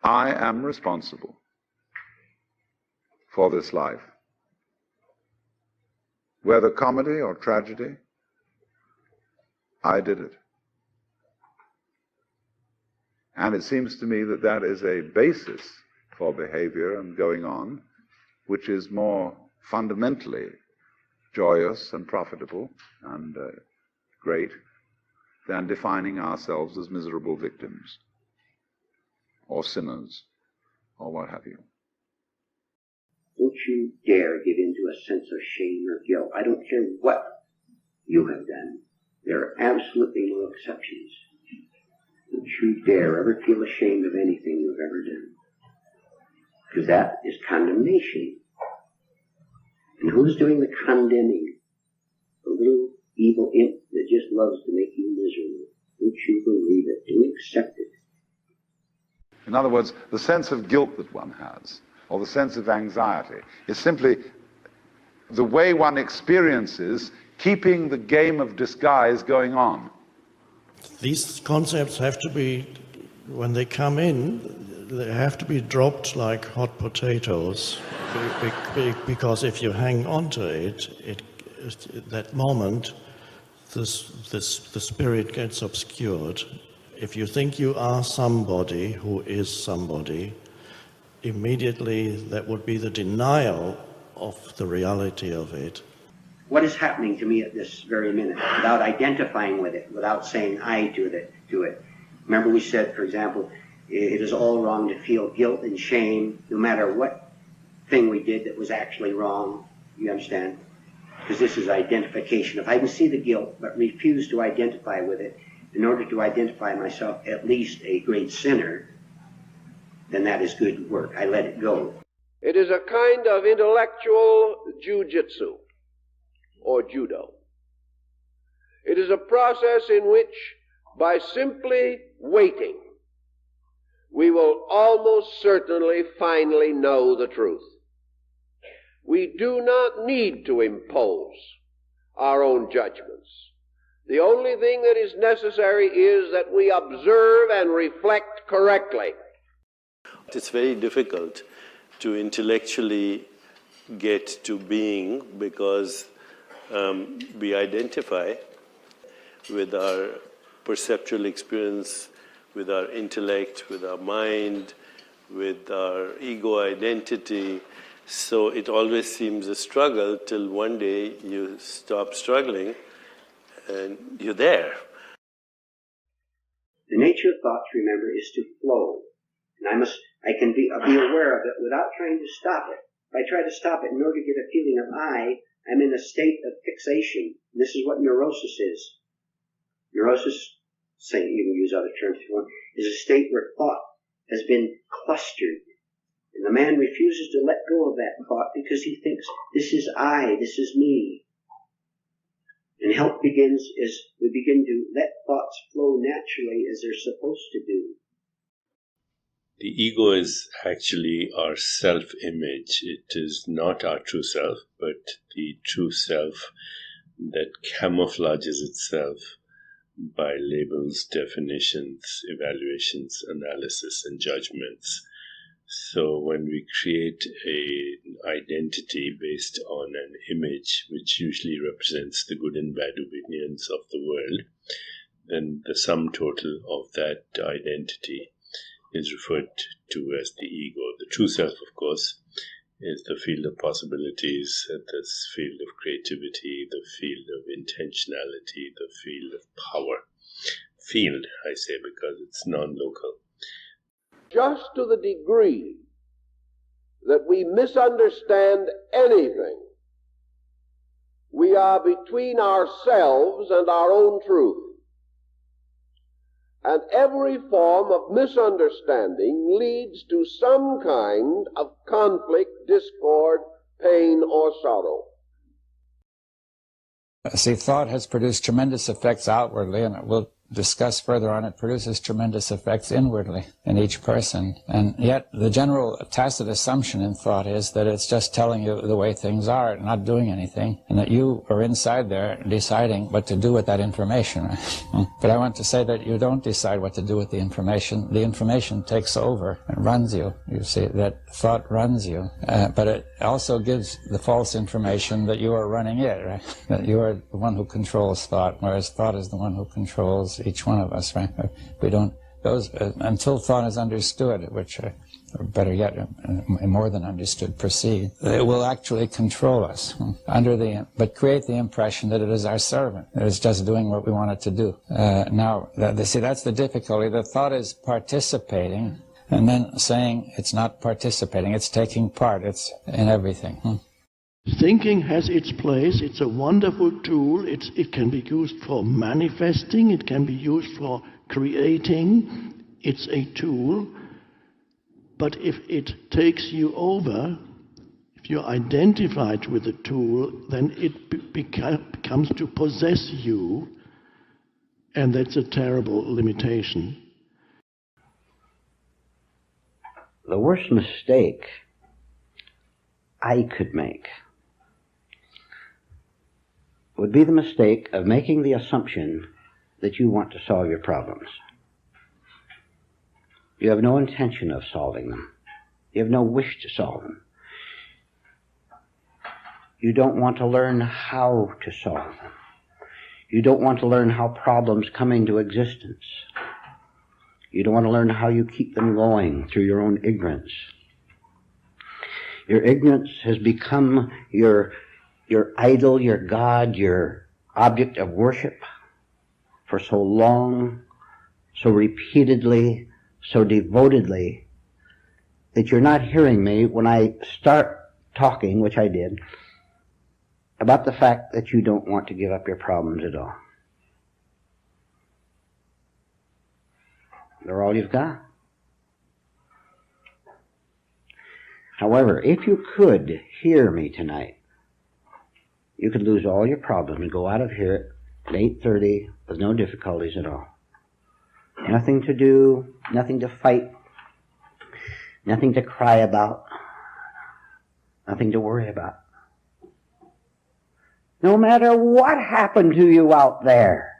I am responsible for this life. Whether comedy or tragedy, I did it. And it seems to me that that is a basis for behavior and going on, which is more fundamentally joyous and profitable and great than defining ourselves as miserable victims or sinners or what have you. Don't you dare give in to a sense of shame or guilt. I don't care what you have done. There are absolutely no exceptions. Don't you dare ever feel ashamed of anything you've ever done. Because that is condemnation. And who's doing the condemning? The little evil imp that just loves to make you miserable. Don't you believe it. Don't accept it. In other words, the sense of guilt that one has, or the sense of anxiety, is simply the way one experiences keeping the game of disguise going on. These concepts have to be, when they come in, they have to be dropped like hot potatoes, because if you hang on to it, that moment, the spirit gets obscured. If you think you are somebody who is somebody, immediately that would be the denial of the reality of it. What is happening to me at this very minute, without identifying with it, without saying I to it? Remember we said, for example, it is all wrong to feel guilt and shame, no matter what thing we did that was actually wrong. You understand? Because this is identification. If I can see the guilt but refuse to identify with it, in order to identify myself at least a great sinner, then that is good work. I let it go. It is a kind of intellectual jujitsu, or judo. It is a process in which, by simply waiting, we will almost certainly finally know the truth. We do not need to impose our own judgments. The only thing that is necessary is that we observe and reflect correctly. It's very difficult to intellectually get to being because we identify with our perceptual experience, with our intellect, with our mind, with our ego identity. So it always seems a struggle till one day you stop struggling and you're there. The nature of thoughts, remember, is to flow. And I can be aware of it without trying to stop it. If I try to stop it in order to get a feeling of I'm in a state of fixation. And this is what neurosis is. Neurosis, say, you can use other terms if you want, is a state where thought has been clustered. And the man refuses to let go of that thought because he thinks, this is I, this is me. And help begins as we begin to let thoughts flow naturally as they're supposed to do. The ego is actually our self-image. It is not our true self, but the true self that camouflages itself by labels, definitions, evaluations, analysis, and judgments. So when we create an identity based on an image, which usually represents the good and bad opinions of the world, then the sum total of that identity is referred to as the ego. The true self, of course, is the field of possibilities, the field of creativity, the field of intentionality, the field of power. Field, I say, because it's non-local. Just to the degree that we misunderstand anything, we are between ourselves and our own truth. And every form of misunderstanding leads to some kind of conflict, discord, pain, or sorrow. See, thought has produced tremendous effects outwardly, and it will discuss further on, it produces tremendous effects inwardly in each person. And yet the general tacit assumption in thought is that it's just telling you the way things are, not doing anything, and that you are inside there deciding what to do with that information. But I want to say that you don't decide what to do with the information. The information takes over and runs you. You see, that thought runs you. But it also gives the false information that you are running it, right? That you are the one who controls thought, whereas thought is the one who controls each one of us, right? We don't, those, until thought is understood, which, or better yet, more than understood, perceived, it will actually control us but create the impression that it is our servant. It is just doing what we want it to do. Now, see, that's the difficulty. The thought is participating, and then saying it's not participating, it's taking part, it's in everything. Thinking has its place. It's a wonderful tool. It can be used for manifesting. It can be used for creating. It's a tool. But if it takes you over, if you're identified with the tool, then it becomes to possess you. And that's a terrible limitation. The worst mistake I could make would be the mistake of making the assumption that you want to solve your problems. You have no intention of solving them. You have no wish to solve them. You don't want to learn how to solve them. You don't want to learn how problems come into existence. You don't want to learn how you keep them going through your own ignorance. Your ignorance has become your idol, your God, your object of worship for so long, so repeatedly, so devotedly, that you're not hearing me when I start talking, which I did, about the fact that you don't want to give up your problems at all. They're all you've got. However, if you could hear me tonight, you could lose all your problems and go out of here at 8:30 with no difficulties at all. Nothing to do, nothing to fight, nothing to cry about, nothing to worry about. No matter what happened to you out there,